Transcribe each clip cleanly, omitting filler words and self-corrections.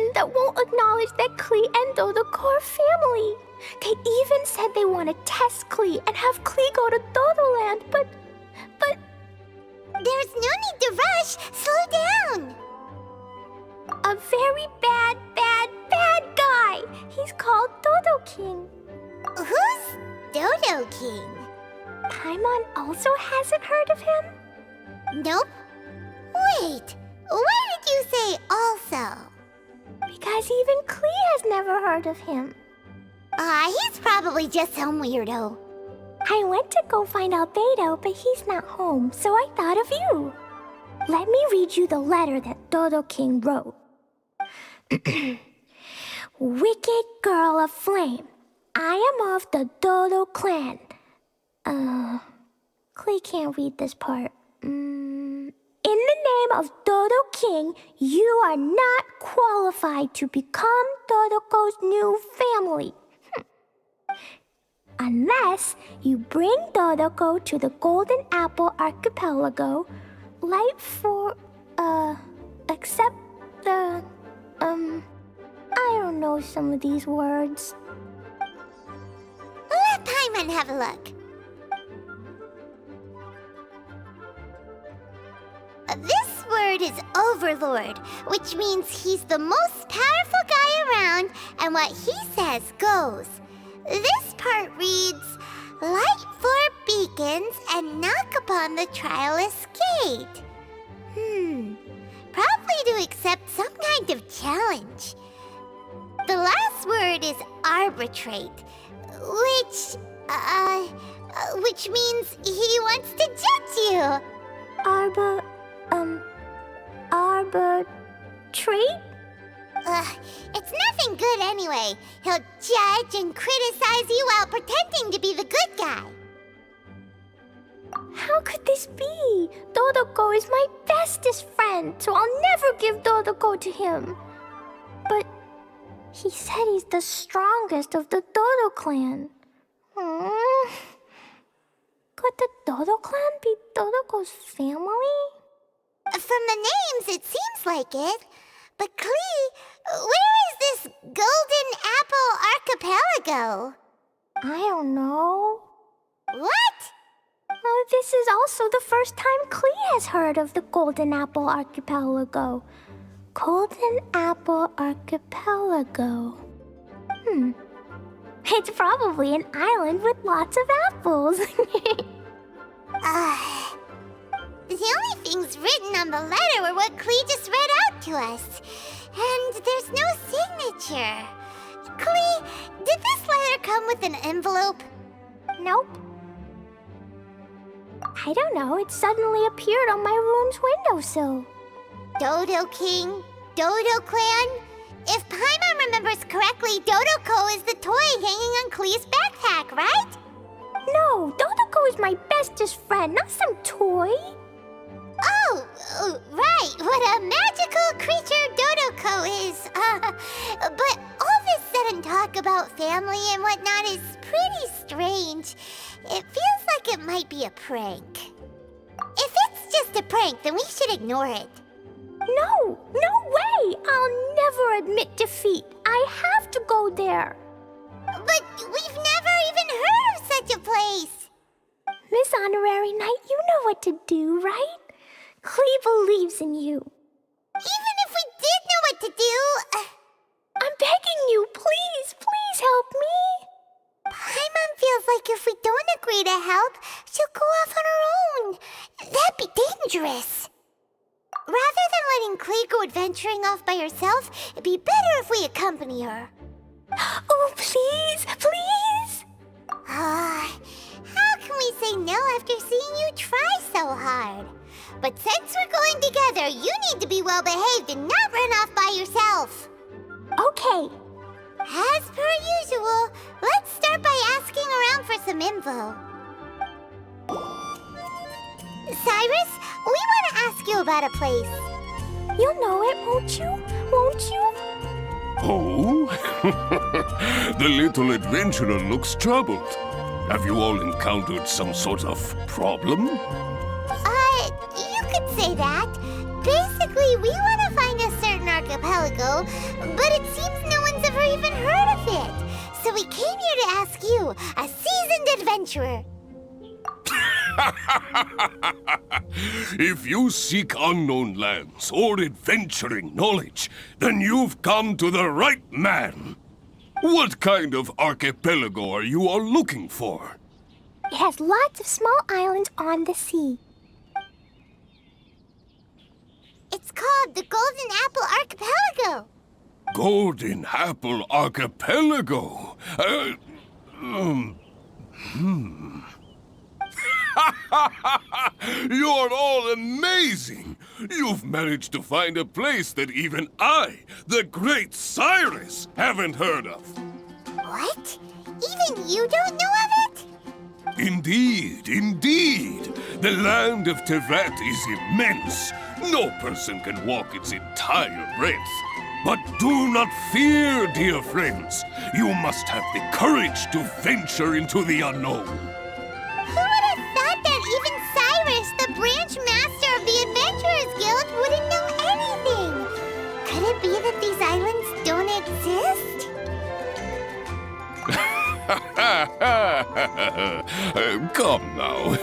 religion that won't acknowledge that Klee and Dodo are family. They even said they want to test Klee and have Klee go to Dodoland, but... There's no need to rush. Slow down. A very bad guy. He's called Dodo King. Who's Dodo King? Paimon also hasn't heard of him? Nope. Wait, why did you say also? Because even Klee has never heard of him. He's probably just some weirdo. I went to go find Albedo, but he's not home, so I thought of you. Let me read you the letter that Dodo King wrote. Wicked girl of flame, I am of the Dodo clan. Klee can't read this part. In the name of Dodo King, you are not qualified to become Dodoko's new family. Unless you bring Dodoko to the Golden Apple Archipelago, except the, I don't know some of these words. Let Paimon have a look. This word is Overlord, which means he's the most powerful guy around, and what he says goes. This part reads, light 4 beacons and knock upon the trialist's gate. Probably to accept some kind of challenge. The last word is arbitrate, which means he wants to judge you. Arbitrate? It's nothing good anyway. He'll judge and criticize you while pretending to be the good guy. How could this be? Dodoko is my bestest friend, so I'll never give Dodoko to him. But he said he's the strongest of the Dodo clan. Could the Dodo clan be Dodoko's family? From the names, it seems like it. But Klee, where is this Golden Apple Archipelago? I don't know. What? This is also the first time Klee has heard of the Golden Apple Archipelago. Golden Apple Archipelago. It's probably an island with lots of apples. The only things written on the letter were what Klee just read out to us. And there's no signature. Klee, did this letter come with an envelope? Nope. I don't know, it suddenly appeared on my room's windowsill. Dodo King, Dodo Clan. If Paimon remembers correctly, Dodoko is the toy hanging on Klee's backpack, right? No, Dodoko is my bestest friend, not some toy. Oh, right, what a magical creature Dodoko is. But all this sudden talk about family and whatnot is pretty strange. It feels like it might be a prank. If it's just a prank, then we should ignore it. No way! I'll never admit defeat. I have to go there. But we've never even heard of such a place. Miss Honorary Knight, you know what to do, right? Klee believes in you. Even if we did know what to do... I'm begging you, please help me. Paimon feels like if we don't agree to help, she'll go off on her own. That'd be dangerous. Rather than letting Klee go adventuring off by herself, it'd be better if we accompany her. Oh, please! How can we say no after seeing you try so hard? But since we're going together, you need to be well behaved and not run off by yourself. Okay. As per usual, let's start by asking around for some info. Cyrus, we want to ask you about a place. You'll know it, won't you? Won't you? Oh? The little adventurer looks troubled. Have you all encountered some sort of problem? You could say that. Basically, we want to find a certain archipelago, but it seems no one's ever even heard of it. So we came here to ask you, a seasoned adventurer. If you seek unknown lands or adventuring knowledge, then you've come to the right man. What kind of archipelago are you all looking for? It has lots of small islands on the sea. It's called the Golden Apple Archipelago. Golden Apple Archipelago? You're all amazing! You've managed to find a place that even I, the great Cyrus, haven't heard of. What? Even you don't know of it? Indeed, indeed. The land of Teyvat is immense. No person can walk its entire breadth. But do not fear, dear friends. You must have the courage to venture into the unknown. Who would have thought that even Cyrus, the branch master of the Adventurers Guild, wouldn't know anything? Could it be that these islands don't exist? Come now.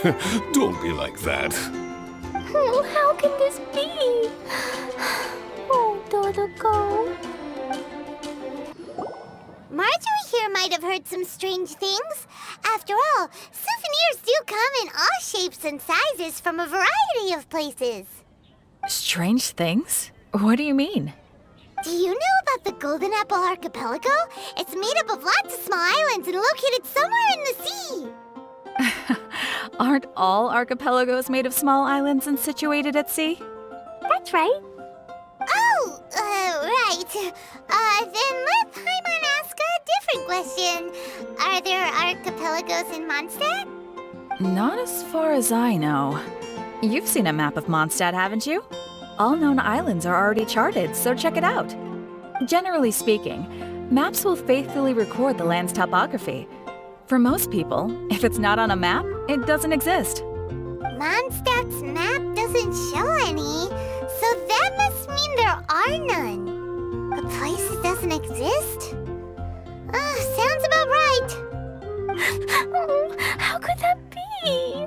Don't be like that. Oh, how can this be? Oh, Dodo. Marjorie here might have heard some strange things. After all, souvenirs do come in all shapes and sizes from a variety of places. Strange things? What do you mean? Do you know about the Golden Apple Archipelago? It's made up of lots of small islands and located somewhere in the sea. Aren't all archipelagos made of small islands and situated at sea? That's right. Oh, right. Then let Paimon ask a different question. Are there archipelagos in Mondstadt? Not as far as I know. You've seen a map of Mondstadt, haven't you? All known islands are already charted, so check it out. Generally speaking, maps will faithfully record the land's topography. For most people, if it's not on a map, it doesn't exist. Mondstadt's map doesn't show any, so that must mean there are none. A place that doesn't exist? Sounds about right. Oh, how could that be?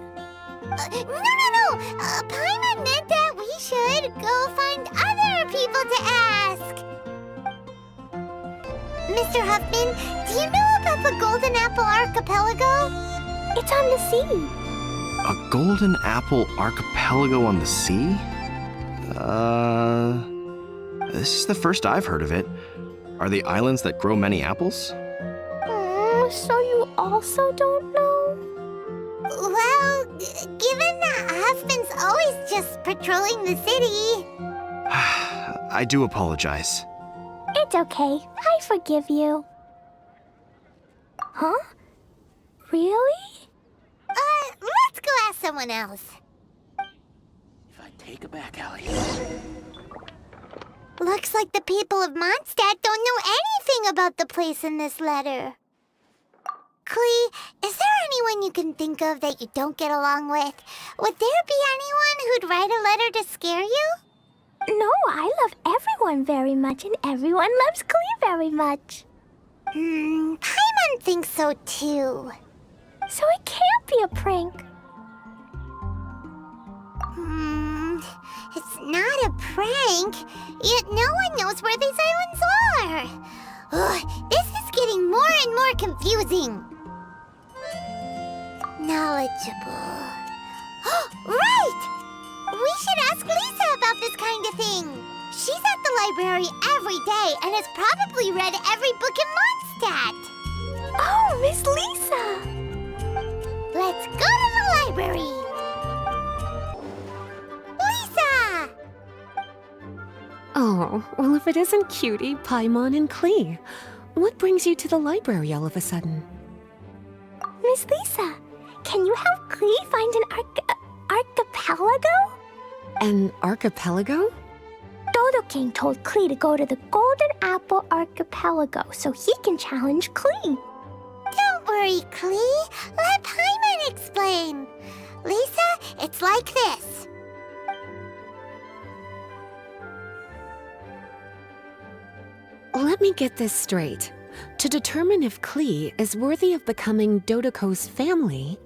No. Paimon meant that we should go find other people to ask. Mr. Huffman, do you know about the Golden Apple Archipelago? It's on the sea. A Golden Apple Archipelago on the sea? This is the first I've heard of it. Are the islands that grow many apples? So you also don't know? Well, given that Huffman's always just patrolling the city. I do apologize. It's okay. I forgive you. Huh? Really? Let's go ask someone else. If I take it back, Allie. Looks like the people of Mondstadt don't know anything about the place in this letter. Klee, is there anyone you can think of that you don't get along with? Would there be anyone who'd write a letter to scare you? No, I love everyone very much, and everyone loves Klee very much. Paimon thinks so too. So it can't be a prank. It's not a prank, yet no one knows where these islands are. Ugh, this is getting more and more confusing. Knowledgeable. Right! We should ask Lisa about this kind of thing. She's at the library every day and has probably read every book in Mondstadt. Oh, Miss Lisa! Let's go to the library. Lisa! Oh, well, if it isn't Cutie, Paimon, and Klee. What brings you to the library all of a sudden? Miss Lisa, can you help Klee find an archipelago? An archipelago? Dodo King told Klee to go to the Golden Apple Archipelago so he can challenge Klee. Don't worry, Klee. Let Paimon explain. Lisa, it's like this. Let me get this straight. To determine if Klee is worthy of becoming Dodoco's family,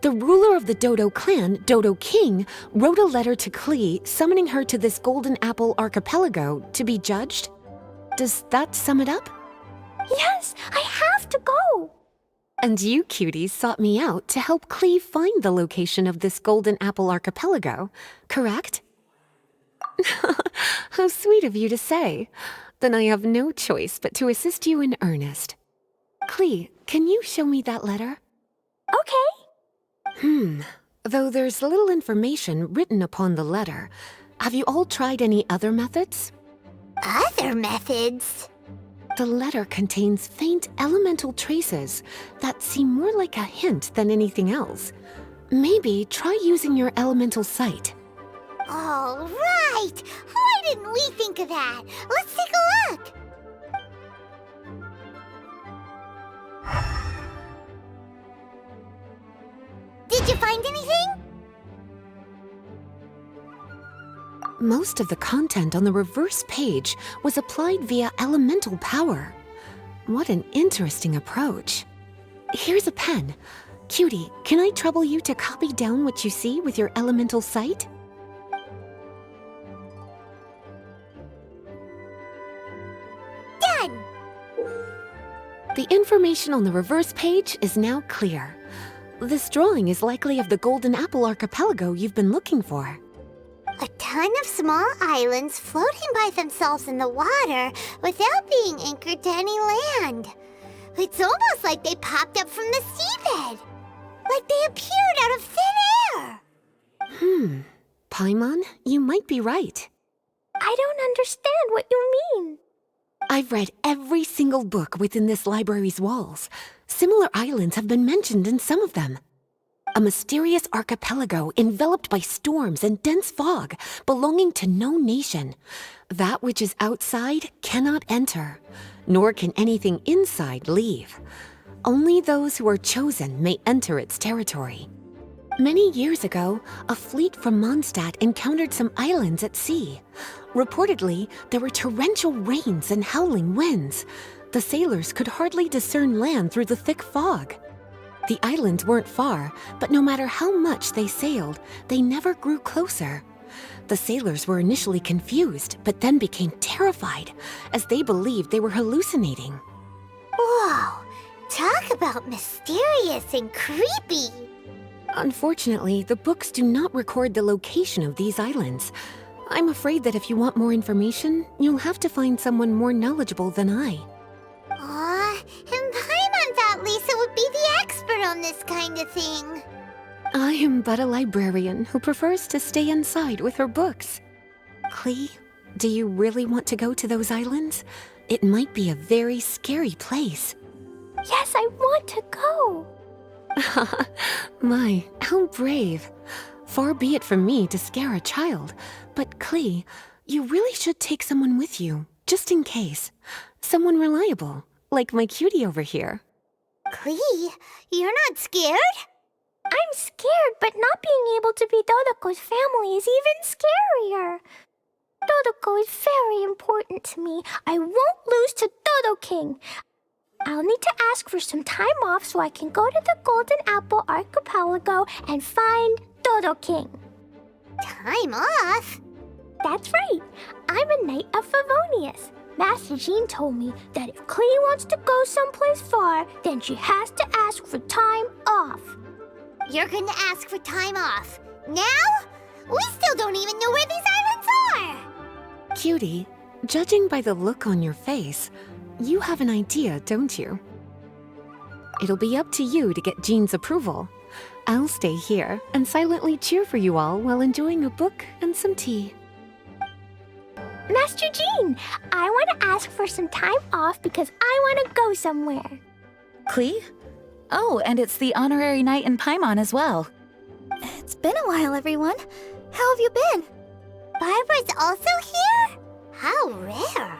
the ruler of the Dodo clan, Dodo King, wrote a letter to Klee summoning her to this Golden Apple archipelago to be judged? Does that sum it up? Yes, I have to go. And you cuties sought me out to help Klee find the location of this Golden Apple archipelago, correct? How sweet of you to say. Then I have no choice but to assist you in earnest. Klee, can you show me that letter? Okay. Though there's little information written upon the letter, have you all tried any other methods? Other methods? The letter contains faint elemental traces that seem more like a hint than anything else. Maybe try using your elemental sight. All right! Why didn't we think of that? Let's take a look! Did you find anything? Most of the content on the reverse page was applied via elemental power. What an interesting approach. Here's a pen. Cutie, can I trouble you to copy down what you see with your elemental sight? Done! The information on the reverse page is now clear. This drawing is likely of the Golden Apple archipelago you've been looking for. A ton of small islands floating by themselves in the water without being anchored to any land. It's almost like they popped up from the seabed. Like they appeared out of thin air. Paimon, you might be right. I don't understand what you mean. I've read every single book within this library's walls. Similar islands have been mentioned in some of them. A mysterious archipelago enveloped by storms and dense fog, belonging to no nation. That which is outside cannot enter, nor can anything inside leave. Only those who are chosen may enter its territory. Many years ago, a fleet from Mondstadt encountered some islands at sea. Reportedly, there were torrential rains and howling winds. The sailors could hardly discern land through the thick fog. The islands weren't far, but no matter how much they sailed, they never grew closer. The sailors were initially confused, but then became terrified, as they believed they were hallucinating. Whoa! Talk about mysterious and creepy! Unfortunately, the books do not record the location of these islands. I'm afraid that if you want more information, you'll have to find someone more knowledgeable than I. Aw, and Paimon thought Lisa would be the expert on this kind of thing. I am but a librarian who prefers to stay inside with her books. Klee, do you really want to go to those islands? It might be a very scary place. Yes, I want to go. My, how brave. Far be it from me to scare a child, but Klee, you really should take someone with you, just in case. Someone reliable, like my cutie over here. Klee, you're not scared? I'm scared, but not being able to be Dodoco's family is even scarier. Dodoco is very important to me. I won't lose to Dodo King. I'll need to ask for some time off so I can go to the Golden Apple Archipelago and find Dodo King. Time off? That's right. I'm a Knight of Favonius. Master Jean told me that if Klee wants to go someplace far, then she has to ask for time off. You're gonna ask for time off. Now? We still don't even know where these islands are! Cutie, judging by the look on your face, you have an idea, don't you? It'll be up to you to get Jean's approval. I'll stay here and silently cheer for you all while enjoying a book and some tea. Master Jean, I want to ask for some time off because I want to go somewhere. Klee? Oh, and it's the honorary knight in Paimon as well. It's been a while, everyone. How have you been? Barbara's also here? How rare.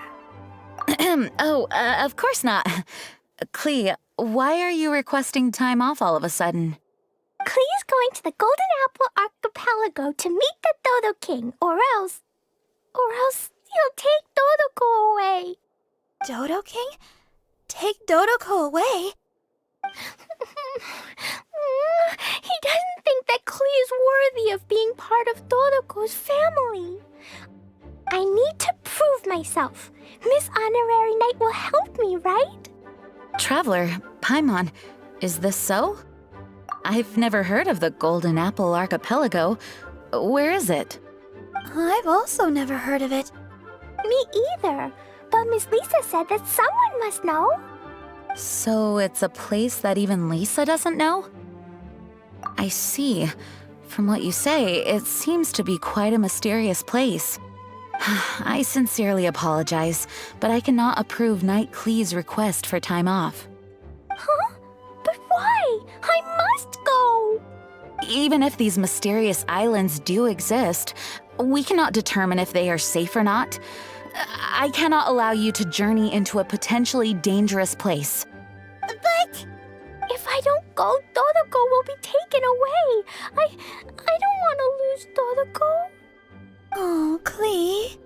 Of course not. Klee, why are you requesting time off all of a sudden? Klee's going to the Golden Apple Archipelago to meet the Dodo King, or else he'll take Dodoco away. Dodo King? Take Dodoko away? He doesn't think that Klee is worthy of being part of Dodoko's family. I need to prove myself. Miss Honorary Knight will help me, right? Traveler, Paimon, is this so? I've never heard of the Golden Apple Archipelago. Where is it? I've also never heard of it. Me either. But Miss Lisa said that someone must know. So it's a place that even Lisa doesn't know? I see. From what you say, it seems to be quite a mysterious place. I sincerely apologize, but I cannot approve Knight Klee's request for time off. Huh? But why? I must go! Even if these mysterious islands do exist, we cannot determine if they are safe or not. I cannot allow you to journey into a potentially dangerous place. But if I don't go, Dodoko will be taken away. I don't want to lose Dodoko. Oh, Klee.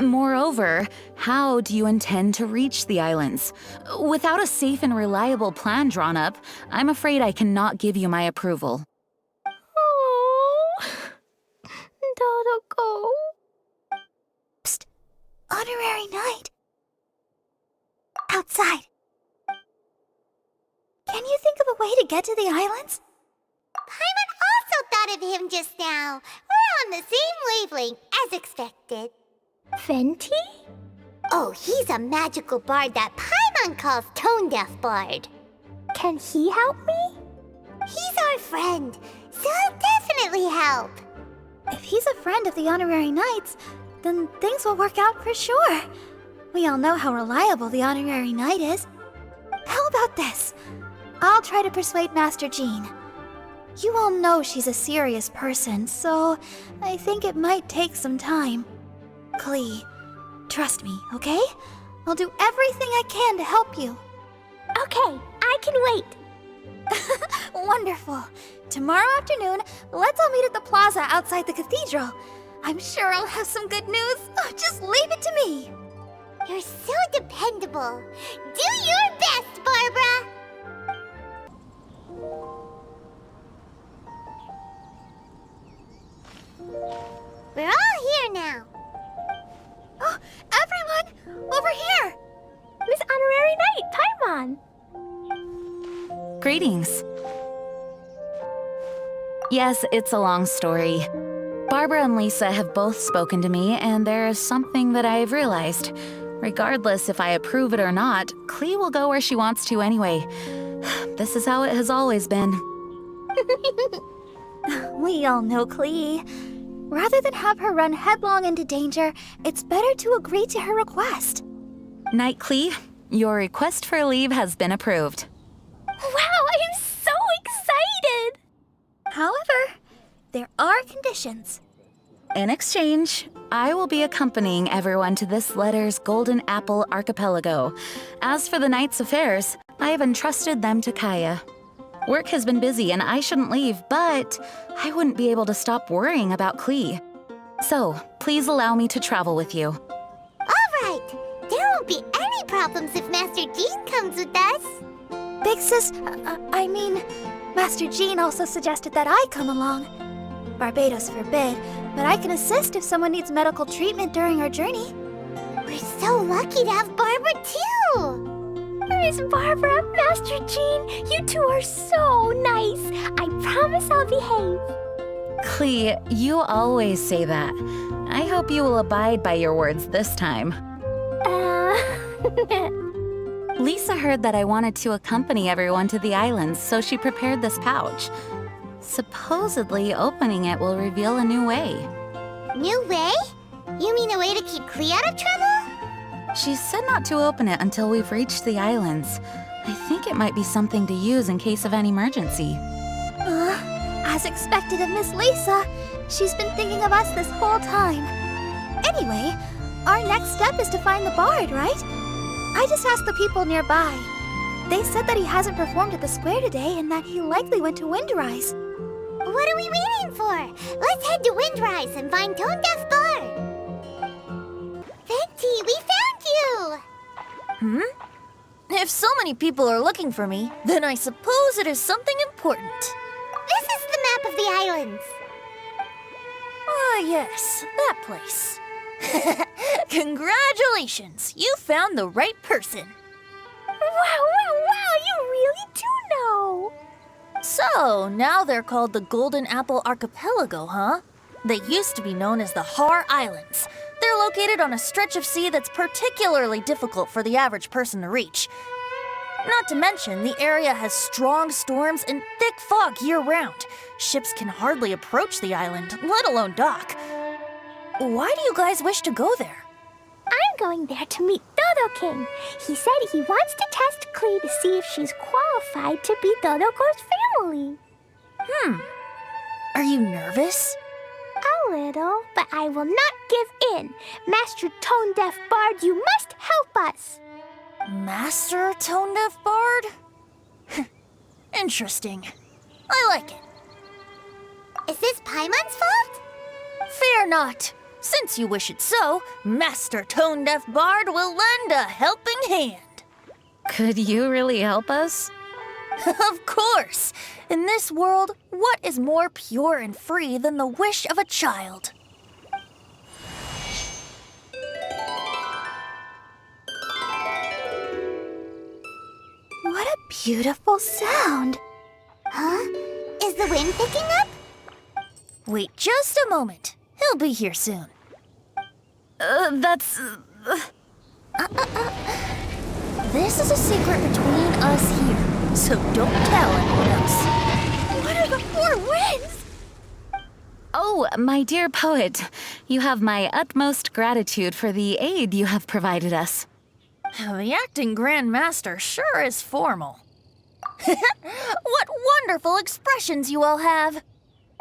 Moreover, how do you intend to reach the islands? Without a safe and reliable plan drawn up, I'm afraid I cannot give you my approval. Oh, Dodoko. Psst. Honorary Knight. Outside. Can you think of a way to get to the islands? Paimon also thought of him just now. We're on the same wavelength as expected. Venti? Oh, he's a magical bard that Paimon calls Tone Deaf Bard. Can he help me? He's our friend, so he'll definitely help. If he's a friend of the Honorary Knights, then things will work out for sure. We all know how reliable the Honorary Knight is. How about this? I'll try to persuade Master Jean. You all know she's a serious person, so I think it might take some time. Klee, trust me, okay? I'll do everything I can to help you. Okay, I can wait. Wonderful. Tomorrow afternoon, let's all meet at the plaza outside the cathedral. I'm sure I'll have some good news. Oh, just leave it to me. You're so dependable. Do your best, Barbara! We're all here now. Oh, everyone! Over here! Miss Honorary Knight, Paimon. Greetings. Yes, it's a long story. Barbara and Lisa have both spoken to me, and there is something that I've realized. Regardless if I approve it or not, Klee will go where she wants to anyway. This is how it has always been. We all know Klee. Rather than have her run headlong into danger, it's better to agree to her request. Knight Klee, your request for leave has been approved. Wow, I am so excited! However, there are conditions. In exchange, I will be accompanying everyone to this letter's Golden Apple Archipelago. As for the Knight's affairs, I have entrusted them to Kaya. Work has been busy and I shouldn't leave, but I wouldn't be able to stop worrying about Klee. So, please allow me to travel with you. All right. There won't be any problems if Master Jean comes with us. Big Sis, I mean, Master Jean also suggested that I come along. Barbados forbid, but I can assist if someone needs medical treatment during our journey. We're so lucky to have Barbara, too. Miss Barbara, Master Jean, you two are so nice. I promise I'll behave. Klee, you always say that. I hope you will abide by your words this time. Lisa heard that I wanted to accompany everyone to the islands, so she prepared this pouch. Supposedly, opening it will reveal a new way. New way? You mean a way to keep Klee out of trouble? She said not to open it until we've reached the islands. I think it might be something to use in case of an emergency. As expected of Miss Lisa, she's been thinking of us this whole time. Anyway, our next step is to find the bard, right? I just asked the people nearby. They said that he hasn't performed at the square today and that he likely went to Windrise. What are we waiting for? Let's head to Windrise and find Tone Deaf Bard. Venti, we found you! If so many people are looking for me, then I suppose it is something important. This is the map of the islands. Ah, yes, that place. Congratulations! You found the right person. Wow, you really do know. So, now they're called the Golden Apple Archipelago, huh? They used to be known as the Har Islands. They're located on a stretch of sea that's particularly difficult for the average person to reach. Not to mention, the area has strong storms and thick fog year-round. Ships can hardly approach the island, let alone dock. Why do you guys wish to go there? I'm going there to meet Dodo King. He said he wants to test Klee to see if she's qualified to be Dodoko's family. Are you nervous? A little, but I will not give in. Master Tone Deaf Bard, you must help us. Master Tone Deaf Bard? Interesting. I like it. Is this Paimon's fault? Fear not. Since you wish it so, Master Tone Deaf Bard will lend a helping hand. Could you really help us? Of course. In this world, what is more pure and free than the wish of a child? What a beautiful sound. Huh? Is the wind picking up? Wait just a moment. He'll be here soon. This is a secret between us here, so don't tell anyone else. What are the four winds? Oh, my dear poet, you have my utmost gratitude for the aid you have provided us. The acting Grand Master sure is formal. What wonderful expressions you all have.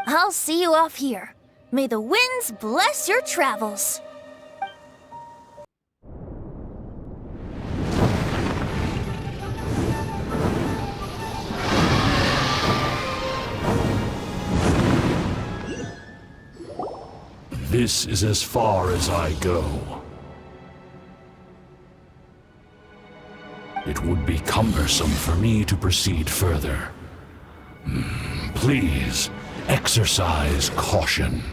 I'll see you off here. May the winds bless your travels. This is as far as I go. It would be cumbersome for me to proceed further. Please, exercise caution.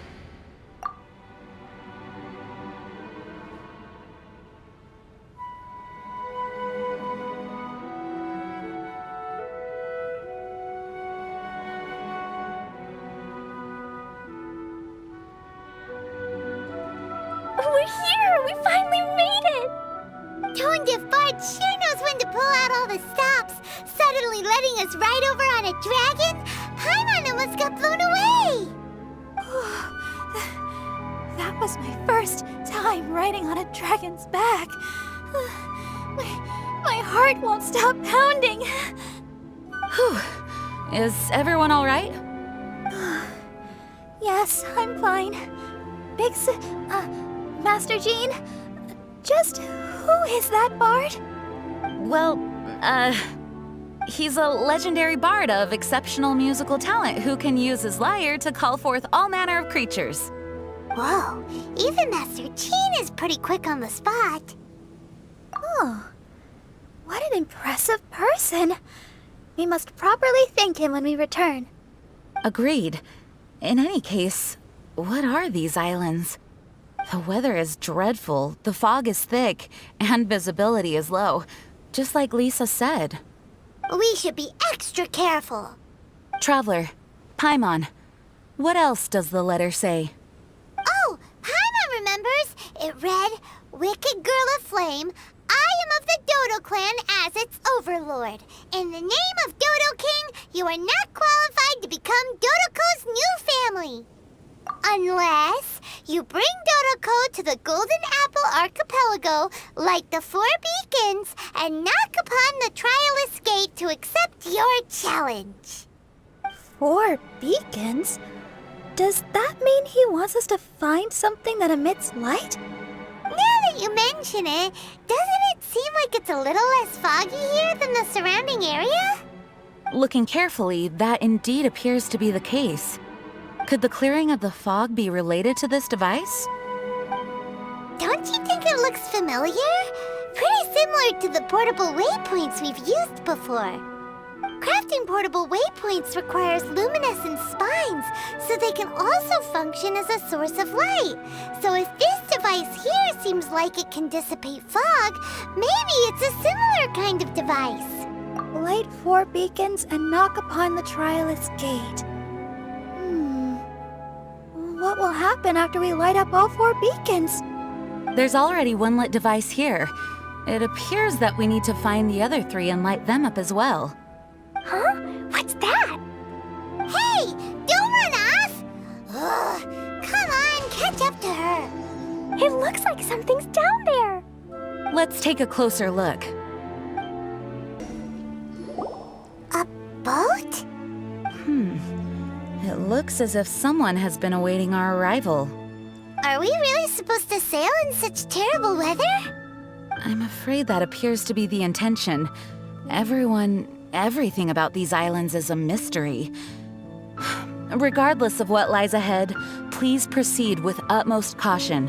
We're here! We finally made it! Tone Deaf Bard sure knows when to pull out all the stops. Suddenly letting us ride over on a dragon? Paimon almost got blown away! That was my first time riding on a dragon's back. My heart won't stop pounding. Whew. Is everyone all right? Yes, I'm fine. Master Jean, just who is that bard? Well, he's a legendary bard of exceptional musical talent who can use his lyre to call forth all manner of creatures. Whoa, even Master Jean is pretty quick on the spot. Oh, what an impressive person. We must properly thank him when we return. Agreed. In any case, what are these islands? The weather is dreadful, the fog is thick, and visibility is low, just like Lisa said. We should be extra careful. Traveler, Paimon, what else does the letter say? Oh, Paimon remembers. It read, "Wicked Girl of Flame, I am of the Dodo clan as its overlord. In the name of Dodo King, you are not qualified to become Dodoko's new family. Unless you bring Dodoko to the Golden Apple Archipelago, light the 4 beacons, and knock upon the Trialist Gate to accept your challenge." 4 beacons? Does that mean he wants us to find something that emits light? Now that you mention it, doesn't it seem like it's a little less foggy here than the surrounding area? Looking carefully, that indeed appears to be the case. Could the clearing of the fog be related to this device? Don't you think it looks familiar? Pretty similar to the portable waypoints we've used before. Crafting portable waypoints requires luminescent spines, so they can also function as a source of light. So if this device here seems like it can dissipate fog, maybe it's a similar kind of device. Light 4 beacons and knock upon the Trialist's gate. What will happen after we light up all 4 beacons? There's already one lit device here. It appears that we need to find the other 3 and light them up as well. Huh? What's that? Hey! Don't run off! Ugh, come on, catch up to her. It looks like something's down there. Let's take a closer look. A boat? It looks as if someone has been awaiting our arrival. Are we really supposed to sail in such terrible weather? I'm afraid that appears to be the intention. Everything about these islands is a mystery. Regardless of what lies ahead, please proceed with utmost caution.